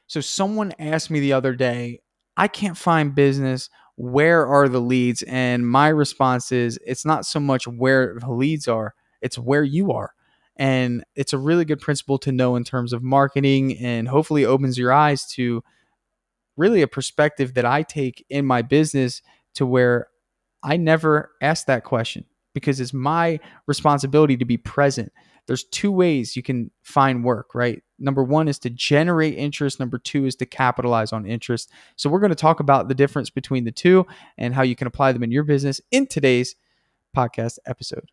So someone asked me the other day, I can't find business. Where are the leads? And my response is, it's not so much where the leads are, it's where you are. And it's a really good principle to know in terms of marketing, and hopefully opens your eyes to really a perspective that I take in my business, to where I never ask that question because it's my responsibility to be present. There's two ways you can find work, right? Number one is to generate interest. Number two is to capitalize on interest. So we're going to talk about the difference between the two and how you can apply them in your business in today's podcast episode.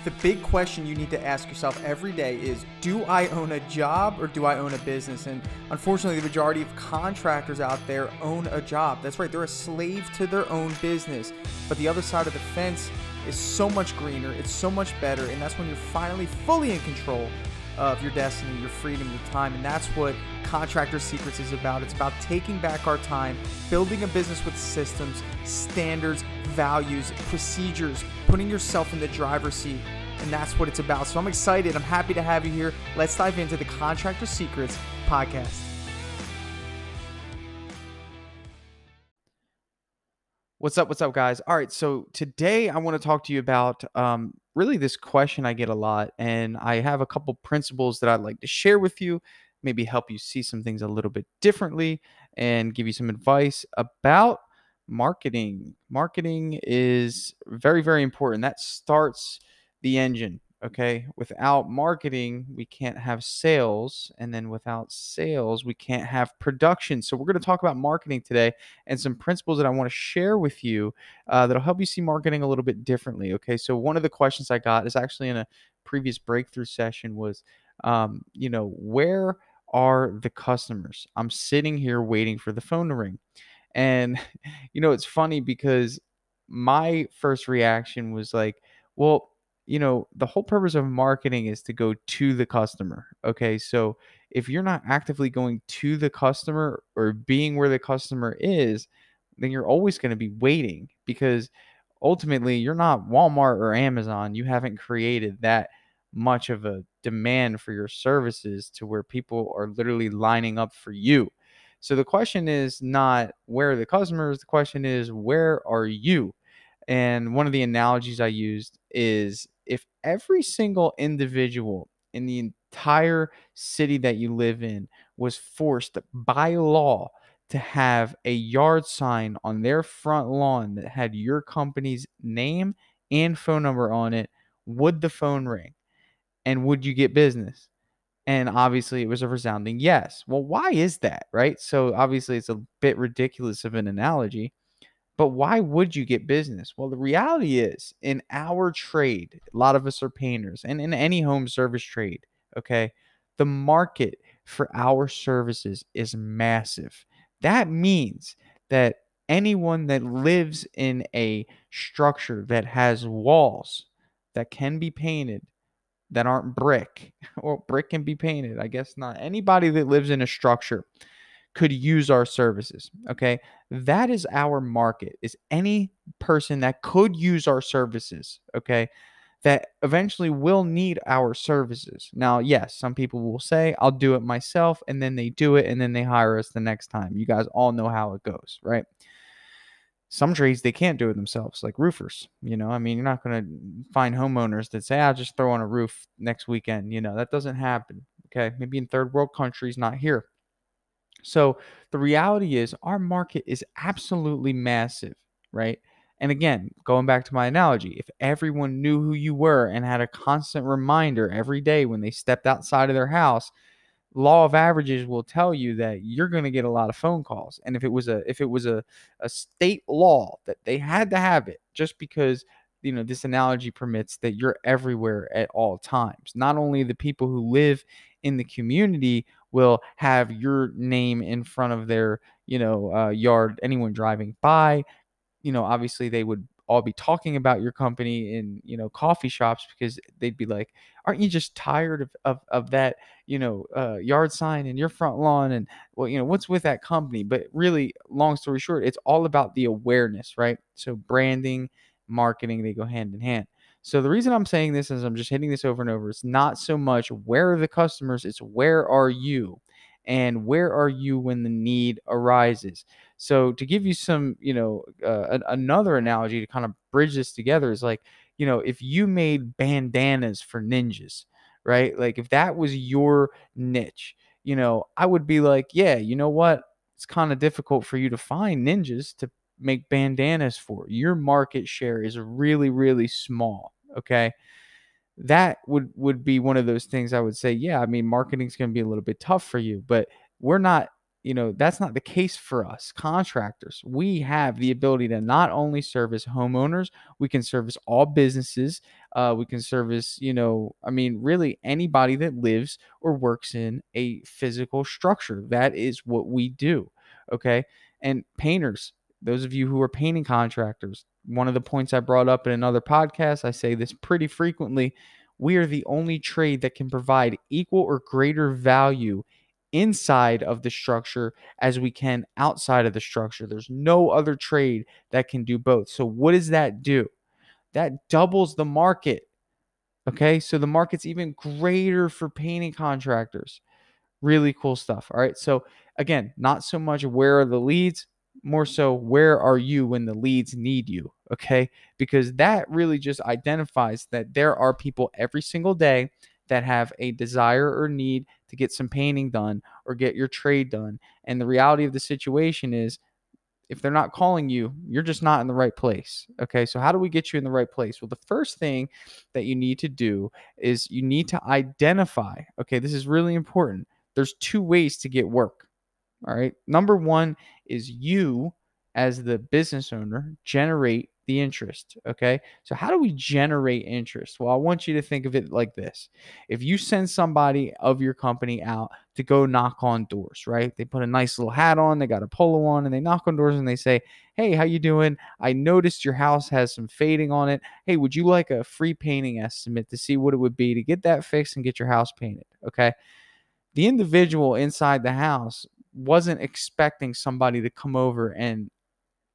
The big question you need to ask yourself every day is, do I own a job or do I own a business? And unfortunately, the majority of contractors out there own a job. That's right, they're a slave to their own business. But the other side of the fence is so much greener, it's so much better, and that's when you're finally fully in control of your destiny, your freedom, your time. And that's what Contractor Secrets is about. It's about taking back our time, building a business with systems, standards, values, procedures, putting yourself in the driver's seat. And that's what it's about. So I'm excited. I'm happy to have you here. Let's dive into the Contractor Secrets podcast. What's up, guys? All right, so today I want to talk to you about really this question I get a lot, and I have a couple principles that I'd like to share with you, maybe help you see some things a little bit differently, and give you some advice about marketing. Marketing is very, very important. That starts the engine. Okay. Without marketing, we can't have sales. And then without sales, we can't have production. So, we're going to talk about marketing today and some principles that I want to share with you that'll help you see marketing a little bit differently. Okay. So, one of the questions I got is actually in a previous breakthrough session was, where are the customers? I'm sitting here waiting for the phone to ring. And, it's funny because my first reaction was like, well, the whole purpose of marketing is to go to the customer. Okay. So if you're not actively going to the customer or being where the customer is, then you're always going to be waiting, because ultimately you're not Walmart or Amazon. You haven't created that much of a demand for your services to where people are literally lining up for you. So the question is not where are the customers, the question is where are you? And one of the analogies I used is, if every single individual in the entire city that you live in was forced by law to have a yard sign on their front lawn that had your company's name and phone number on it, would the phone ring? And would you get business? And obviously, it was a resounding yes. Well, why is that, right? So obviously, it's a bit ridiculous of an analogy, but why would you get business? Well, the reality is, in our trade, a lot of us are painters, and in any home service trade, okay, the market for our services is massive. That means that anyone that lives in a structure that has walls that can be painted, that aren't brick, or brick can be painted, I guess not. Anybody that lives in a structure could use our services. Okay. That is our market, is any person that could use our services. Okay. That eventually will need our services. Now, yes, some people will say, I'll do it myself. And then they do it and then they hire us the next time. You guys all know how it goes, right? Some trades, they can't do it themselves, like roofers. I mean, you're not going to find homeowners that say, I'll just throw on a roof next weekend. That doesn't happen. Okay. Maybe in third world countries, not here. So the reality is, our market is absolutely massive, right? And again, going back to my analogy, if everyone knew who you were and had a constant reminder every day when they stepped outside of their house, law of averages will tell you that you're going to get a lot of phone calls. And if it was a state law that they had to have it, just because this analogy permits that you're everywhere at all times, not only the people who live in the community will have your name in front of their yard, anyone driving by, obviously they would all be talking about your company in, coffee shops, because they'd be like, aren't you just tired of that, yard sign in your front lawn? And well, what's with that company? But really, long story short, it's all about the awareness, right? So branding, marketing, they go hand in hand. So the reason I'm saying this is, I'm just hitting this over and over. It's not so much where are the customers, it's where are you? and where are you when the need arises? So to give you some, another analogy to kind of bridge this together is like, if you made bandanas for ninjas, right? Like if that was your niche, I would be like, yeah, you know what? It's kind of difficult for you to find ninjas to make bandanas for. Your market share is really, really small. Okay. That would be one of those things I would say, yeah, I mean, marketing's going to be a little bit tough for you, but we're not, that's not the case for us contractors. We have the ability to not only service homeowners, we can service all businesses. We can service, I mean, really anybody that lives or works in a physical structure. That is what we do. Okay. And painters, those of you who are painting contractors, one of the points I brought up in another podcast, I say this pretty frequently. We are the only trade that can provide equal or greater value inside of the structure as we can outside of the structure. There's no other trade that can do both. So, what does that do? That doubles the market. Okay. So, the market's even greater for painting contractors. Really cool stuff. All right. So again, not so much where are the leads, more so where are you when the leads need you. Okay. Because that really just identifies that there are people every single day that have a desire or need to get some painting done or get your trade done. And the reality of the situation is, if they're not calling you, you're just not in the right place. Okay. So, how do we get you in the right place? Well, the first thing that you need to do is you need to identify. Okay. This is really important. There's two ways to get work. All right. Number one is you, as the business owner, generate the interest. Okay. So, how do we generate interest? Well, I want you to think of it like this. If you send somebody of your company out to go knock on doors, right? They put a nice little hat on, they got a polo on, and they knock on doors and they say, "Hey, how you doing? I noticed your house has some fading on it. Hey, would you like a free painting estimate to see what it would be to get that fixed and get your house painted?" Okay. The individual inside the house wasn't expecting somebody to come over and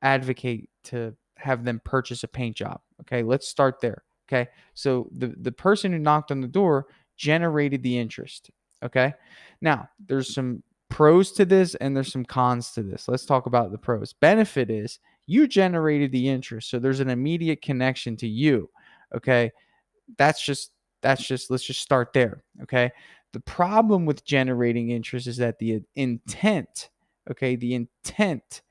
advocate to have them purchase a paint job. Okay, let's start there. Okay, so the person who knocked on the door generated the interest. Okay, now there's some pros to this and there's some cons to this. Let's talk about the pros. Benefit is you generated the interest, so there's an immediate connection to you. Okay, that's just let's just start there. Okay, the problem with generating interest is that the intent, okay, the intent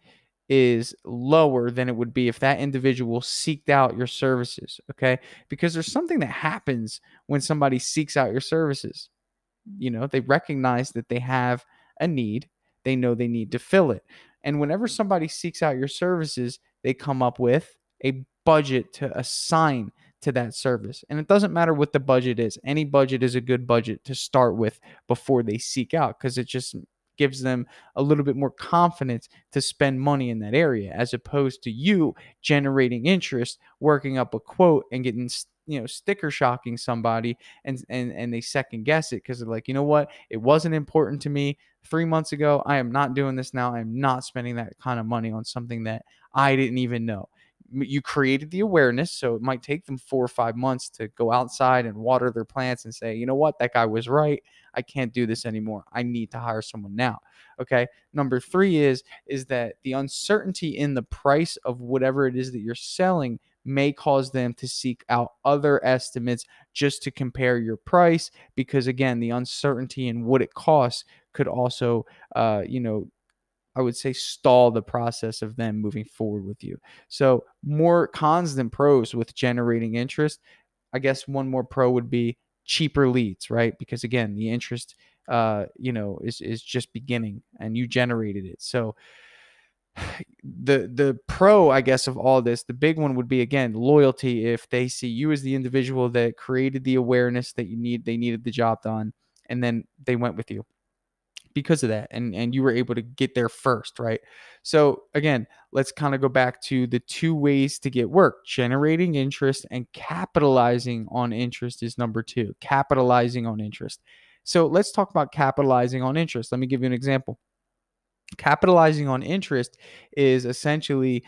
is lower than it would be if that individual seeked out your services. Okay, because there's something that happens when somebody seeks out your services. They recognize that they have a need, they know they need to fill it. And whenever somebody seeks out your services, they come up with a budget to assign to that service. And it doesn't matter what the budget is. Any budget is a good budget to start with before they seek out, because it just gives them a little bit more confidence to spend money in that area, as opposed to you generating interest, working up a quote and getting sticker shocking somebody, and they second guess it because they're like, you know what, it wasn't important to me 3 months ago. I am not doing this now. I'm not spending that kind of money on something that I didn't even know. You created the awareness, so it might take them 4 or 5 months to go outside and water their plants and say, you know what, that guy was right. I can't do this anymore. I need to hire someone now. Okay. Number three is that the uncertainty in the price of whatever it is that you're selling may cause them to seek out other estimates just to compare your price, because again, the uncertainty in what it costs could also I would say stall the process of them moving forward with you. So more cons than pros with generating interest. I guess one more pro would be cheaper leads, right? Because again, the interest is just beginning and you generated it. So the pro, I guess, of all this, the big one would be, again, loyalty. If they see you as the individual that created the awareness that they needed the job done, and then they went with you because of that, and you were able to get there first, right? So again, let's kind of go back to the two ways to get work. Generating interest and capitalizing on interest is number two. Capitalizing on interest. So let's talk about capitalizing on interest. Let me give you an example. Capitalizing on interest is essentially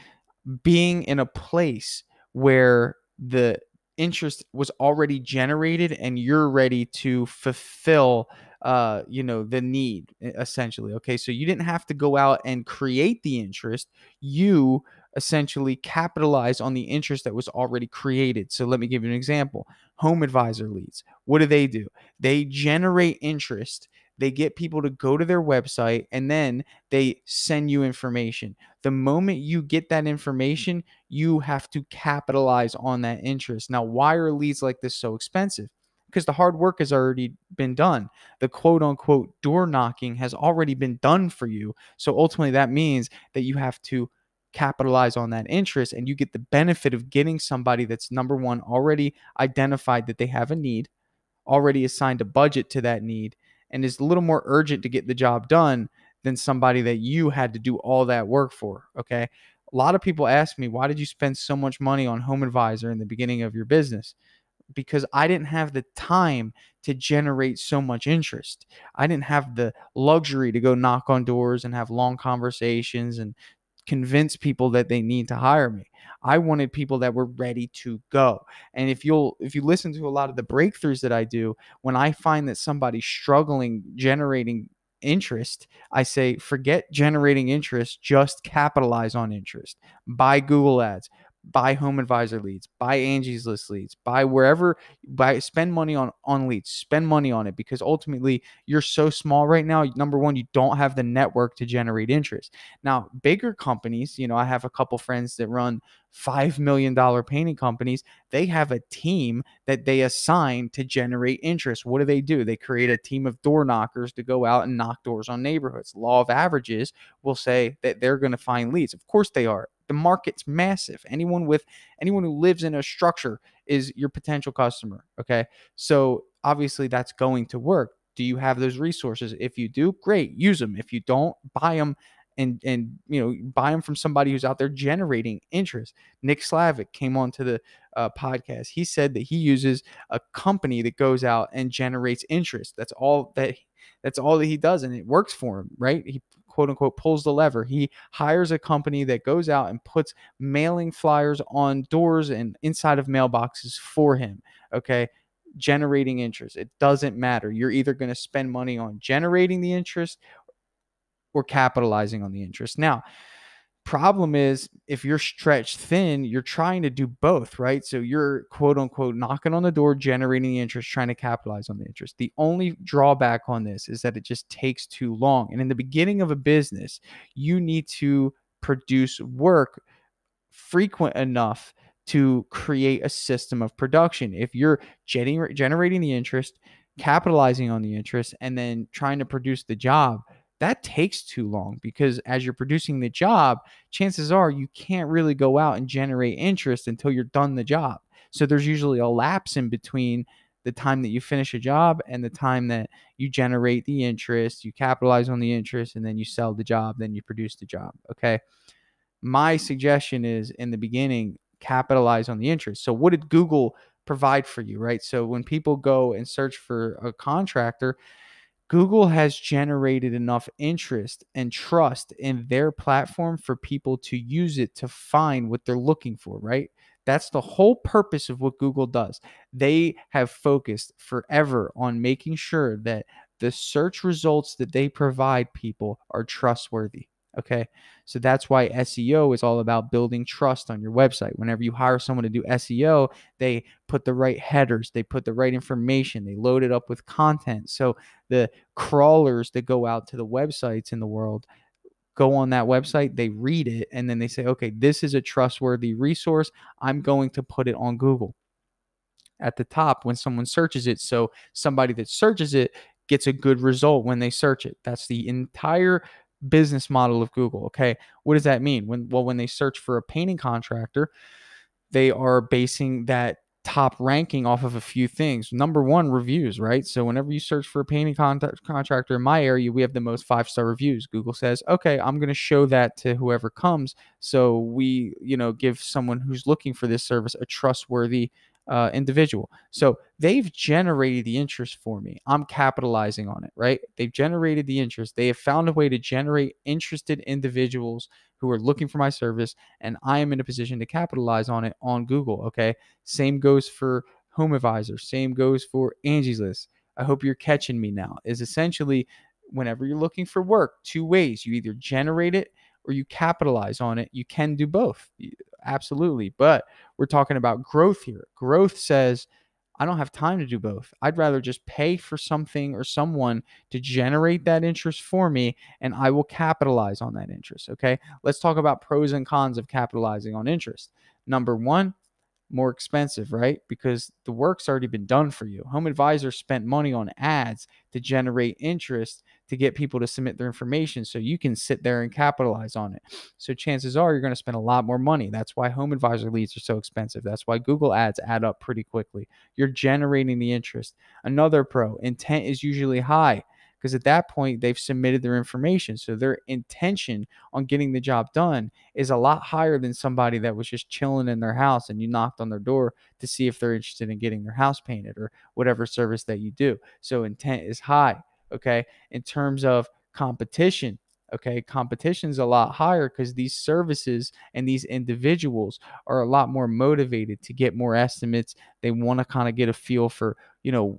being in a place where the interest was already generated and you're ready to fulfill the need, essentially. Okay, so you didn't have to go out and create the interest. You essentially capitalize on the interest that was already created. So let me give you an example. Home advisor leads, what do? They generate interest. They get people to go to their website, and then they send you information. The moment you get that information, you have to capitalize on that interest. Now, why are leads like this so expensive? Because the hard work has already been done. The quote unquote door knocking has already been done for you. So ultimately, that means that you have to capitalize on that interest, and you get the benefit of getting somebody that's, number one, already identified that they have a need, already assigned a budget to that need, and is a little more urgent to get the job done than somebody that you had to do all that work for. Okay. A lot of people ask me, why did you spend so much money on Home Advisor in the beginning of your business? Because I didn't have the time to generate so much interest. I didn't have the luxury to go knock on doors and have long conversations and convince people that they need to hire me. I wanted people that were ready to go. And if you listen to a lot of the breakthroughs that I do, when I find that somebody's struggling generating interest, I say, forget generating interest, just capitalize on interest. Buy Google ads, buy Home Advisor leads, buy Angie's List leads, buy wherever, spend money on leads, spend money on it, because ultimately you're so small right now. Number one, you don't have the network to generate interest. Now, bigger companies, I have a couple friends that run $5 million painting companies. They have a team that they assign to generate interest. What do? They create a team of door knockers to go out and knock doors on neighborhoods. Law of averages will say that they're going to find leads. Of course they are. The market's massive. Anyone who lives in a structure is your potential customer. Okay. So obviously that's going to work. Do you have those resources? If you do, great, use them. If you don't, buy them, and buy them from somebody who's out there generating interest. Nick Slavic came on to the podcast. He said that he uses a company that goes out and generates interest. That's all that he does, and it works for him, right? He, quote unquote, pulls the lever. He hires a company that goes out and puts mailing flyers on doors and inside of mailboxes for him. Okay. Generating interest. It doesn't matter. You're either going to spend money on generating the interest or capitalizing on the interest. Now, problem is, if you're stretched thin, you're trying to do both, right? So you're, quote unquote, knocking on the door, generating the interest, trying to capitalize on the interest. The only drawback on this is that it just takes too long. And in the beginning of a business, you need to produce work frequent enough to create a system of production. If you're generating the interest, capitalizing on the interest, and then trying to produce the job, that takes too long, because as you're producing the job, chances are you can't really go out and generate interest until you're done the job. So there's usually a lapse in between the time that you finish a job and the time that you generate the interest, you capitalize on the interest, and then you sell the job, then you produce the job. Okay. My suggestion is, in the beginning, capitalize on the interest. So what did Google provide for you, right? So when people go and search for a contractor, Google has generated enough interest and trust in their platform for people to use it to find what they're looking for, right? That's the whole purpose of what Google does. They have focused forever on making sure that the search results that they provide people are trustworthy. Okay. So that's why SEO is all about building trust on your website. Whenever you hire someone to do SEO, they put the right headers, they put the right information, they load it up with content. So the crawlers that go out to the websites in the world go on that website, they read it, and then they say, okay, this is a trustworthy resource. I'm going to put it on Google at the top when someone searches it. So somebody that searches it gets a good result when they search it. That's the entire business model of Google. Okay. What does that mean? When they search for a painting contractor, they are basing that top ranking off of a few things. Number one, reviews, right? So whenever you search for a painting contractor in my area, we have the most 5-star reviews. Google says, okay, I'm going to show that to whoever comes. So we, give someone who's looking for this service a trustworthy individual. So they've generated the interest for me. I'm capitalizing on it, right? They've generated the interest. They have found a way to generate interested individuals who are looking for my service, and I am in a position to capitalize on it on Google. Okay. Same goes for Home Advisor. Same goes for Angie's List. I hope you're catching me now, is essentially whenever you're looking for work, two ways. You either generate it or you capitalize on it. You can do both. Absolutely. But we're talking about growth here. Growth says, I don't have time to do both. I'd rather just pay for something or someone to generate that interest for me, and I will capitalize on that interest. Okay. Let's talk about pros and cons of capitalizing on interest. Number one, more expensive, right? Because the work's already been done for you. Home Advisor spent money on ads to generate interest to get people to submit their information so you can sit there and capitalize on it. So chances are you're going to spend a lot more money. That's why Home Advisor leads are so expensive. That's why Google ads add up pretty quickly. You're generating the interest. Another pro, intent is usually high because at that point they've submitted their information. So their intention on getting the job done is a lot higher than somebody that was just chilling in their house and you knocked on their door to see if they're interested in getting their house painted or whatever service that you do. So intent is high. Okay. In terms of competition, okay, competition's a lot higher because these services and these individuals are a lot more motivated to get more estimates. They want to kind of get a feel for,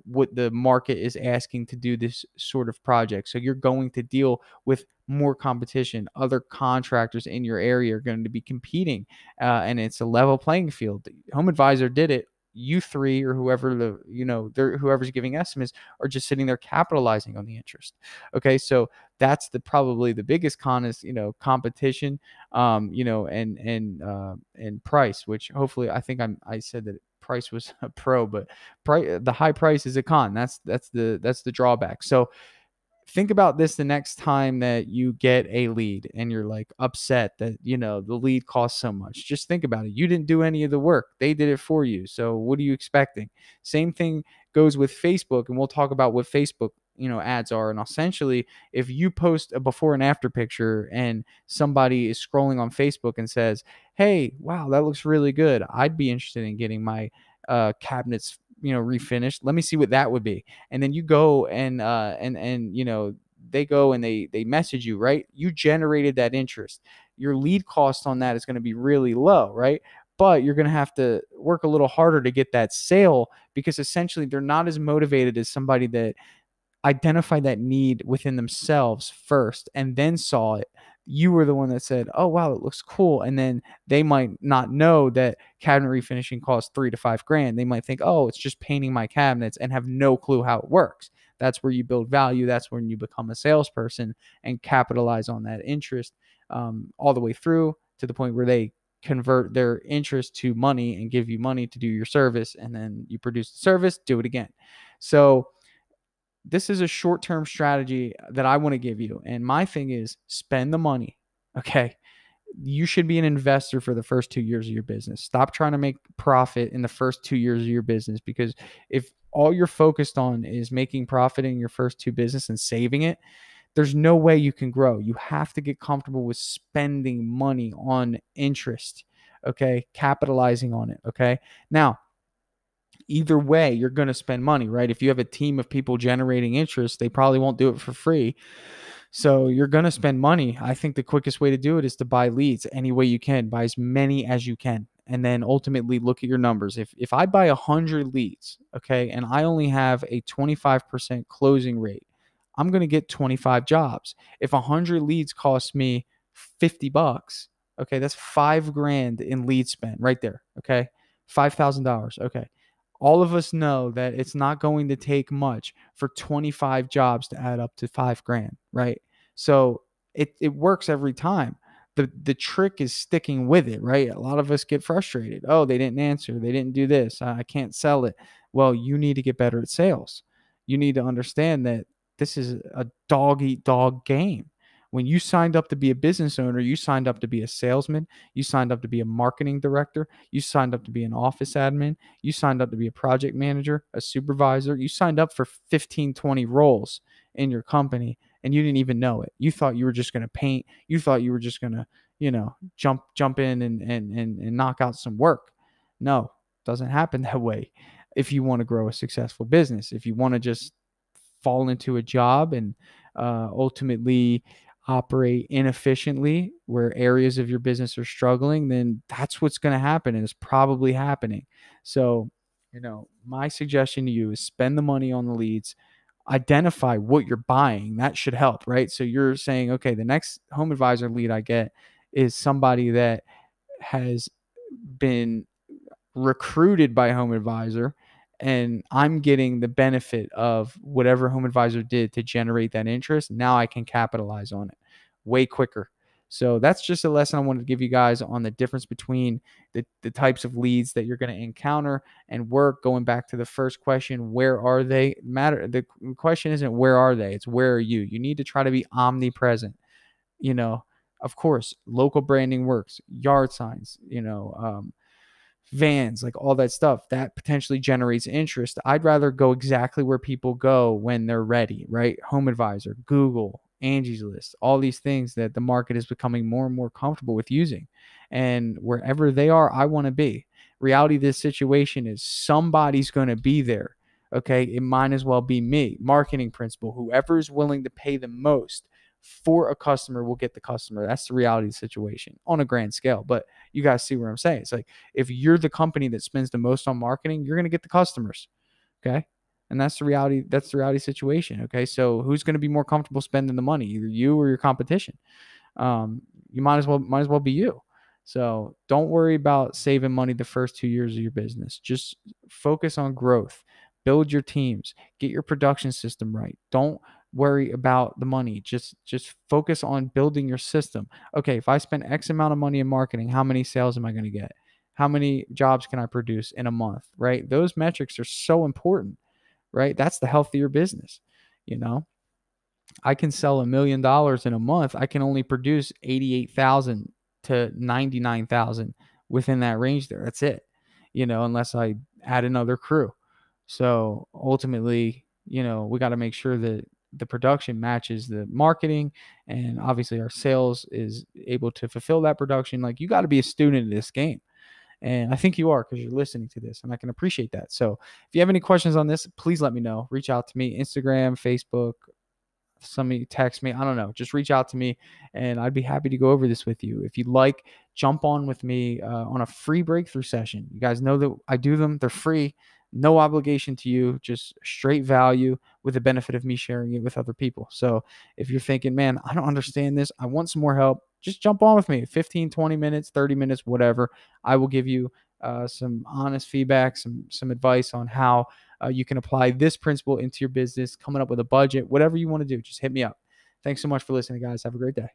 what the market is asking to do this sort of project. So you're going to deal with more competition. Other contractors in your area are going to be competing, and it's a level playing field. Home Advisor did it. You three or whoever whoever's giving estimates are just sitting there capitalizing on the interest. Okay, so that's probably the biggest con is competition, and price. Which hopefully I said that price was a pro, but the high price is a con. That's the drawback. So think about this the next time that you get a lead and you're like upset that the lead costs so much. Just think about it. You didn't do any of the work. They did it for you. So what are you expecting? Same thing goes with Facebook, and we'll talk about what Facebook ads are. And essentially, if you post a before and after picture and somebody is scrolling on Facebook and says, hey, wow, that looks really good, I'd be interested in getting my cabinets refinished, let me see what that would be. And then you go and they go and they message you, right? You generated that interest. Your lead cost on that is going to be really low, right? But you're going to have to work a little harder to get that sale because essentially they're not as motivated as somebody that identified that need within themselves first and then saw it. You were the one that said, oh wow, it looks cool. And then they might not know that cabinet refinishing costs $3 to $5 grand. They might think, oh, it's just painting my cabinets, and have no clue how it works. That's where you build value. That's when you become a salesperson and capitalize on that interest, all the way through to the point where they convert their interest to money and give you money to do your service. And then you produce the service, do it again. So this is a short-term strategy that I want to give you. And my thing is spend the money. Okay. You should be an investor for the first 2 years of your business. Stop trying to make profit in the first 2 years of your business, because if all you're focused on is making profit in your first two business and saving it, there's no way you can grow. You have to get comfortable with spending money on interest. Okay. Capitalizing on it. Okay. Now, either way, you're going to spend money, right? If you have a team of people generating interest, they probably won't do it for free. So you're going to spend money. I think the quickest way to do it is to buy leads any way you can, buy as many as you can. And then ultimately look at your numbers. If I buy 100 leads, okay, and I only have a 25% closing rate, I'm going to get 25 jobs. If 100 leads cost me $50, okay, that's $5 grand in lead spend right there. Okay. $5,000. Okay. All of us know that it's not going to take much for 25 jobs to add up to $5 grand, right? So it works every time. The trick is sticking with it, right? A lot of us get frustrated. Oh, they didn't answer. They didn't do this. I can't sell it. Well, you need to get better at sales. You need to understand that this is a dog eat dog game. When you signed up to be a business owner, you signed up to be a salesman, you signed up to be a marketing director, you signed up to be an office admin, you signed up to be a project manager, a supervisor. You signed up for 15, 20 roles in your company, and you didn't even know it. You thought you were just going to paint. You thought you were just going to, jump in and knock out some work. No, it doesn't happen that way. If you want to grow a successful business, if you want to just fall into a job and ultimately operate inefficiently where areas of your business are struggling, then that's what's going to happen, and it's probably happening. So, my suggestion to you is spend the money on the leads, identify what you're buying. That should help, right? So you're saying, okay, the next home advisor lead I get is somebody that has been recruited by Home Advisor, and I'm getting the benefit of whatever Home Advisor did to generate that interest. Now I can capitalize on it way quicker. So that's just a lesson I wanted to give you guys on the difference between the types of leads that you're going to encounter and work. Going back to the first question, where are they? The question isn't where are they, it's where are you? You need to try to be omnipresent. You know, of course, local branding works, yard signs, vans, like all that stuff that potentially generates interest. I'd rather go exactly where people go when they're ready, right? Home Advisor, Google, Angie's List, all these things that the market is becoming more and more comfortable with using. And wherever they are, I want to be. Reality of this situation is somebody's going to be there. Okay. It might as well be me. Marketing principle, whoever is willing to pay the most for a customer will get the customer. That's the reality of the situation on a grand scale. But you guys see what I'm saying. It's like, if you're the company that spends the most on marketing, you're going to get the customers. Okay. And that's the reality. That's the reality situation. Okay. So who's going to be more comfortable spending the money? Either you or your competition. You might as well be you. So don't worry about saving money the first 2 years of your business. Just focus on growth, build your teams, get your production system right. Don't worry about the money. Just focus on building your system. Okay, if I spend X amount of money in marketing, how many sales am I going to get? How many jobs can I produce in a month, right? Those metrics are so important, right? That's the healthier business. I can sell $1 million in a month. I can only produce 88,000 to 99,000 within that range there. That's it, unless I add another crew. So ultimately, we got to make sure that the production matches the marketing, and obviously our sales is able to fulfill that production. Like, you got to be a student of this game. And I think you are, because you're listening to this, and I can appreciate that. So if you have any questions on this, please let me know. Reach out to me, Instagram, Facebook, somebody text me. I don't know. Just reach out to me and I'd be happy to go over this with you. If you'd like, jump on with me on a free breakthrough session. You guys know that I do them. They're free. No obligation to you, just straight value with the benefit of me sharing it with other people. So if you're thinking, man, I don't understand this, I want some more help, just jump on with me. 15, 20 minutes, 30 minutes, whatever. I will give you some honest feedback, some advice on how you can apply this principle into your business, coming up with a budget, whatever you want to do. Just hit me up. Thanks so much for listening, guys. Have a great day.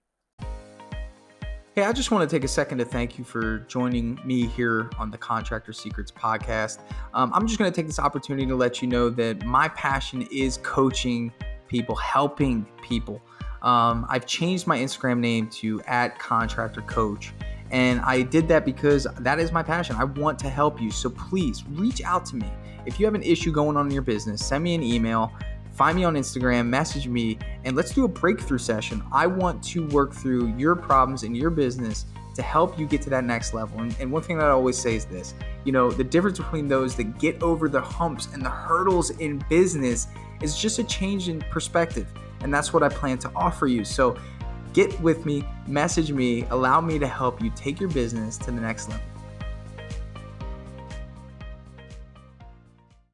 Hey, I just want to take a second to thank you for joining me here on the Contractor Secrets podcast. I'm just going to take this opportunity to let you know that my passion is coaching people, helping people. I've changed my Instagram name to @contractorcoach. And I did that because that is my passion. I want to help you. So please reach out to me. If you have an issue going on in your business, send me an email, find me on Instagram, message me, and let's do a breakthrough session. I want to work through your problems in your business to help you get to that next level. And one thing that I always say is this, the difference between those that get over the humps and the hurdles in business is just a change in perspective. And that's what I plan to offer you. So get with me, message me, allow me to help you take your business to the next level.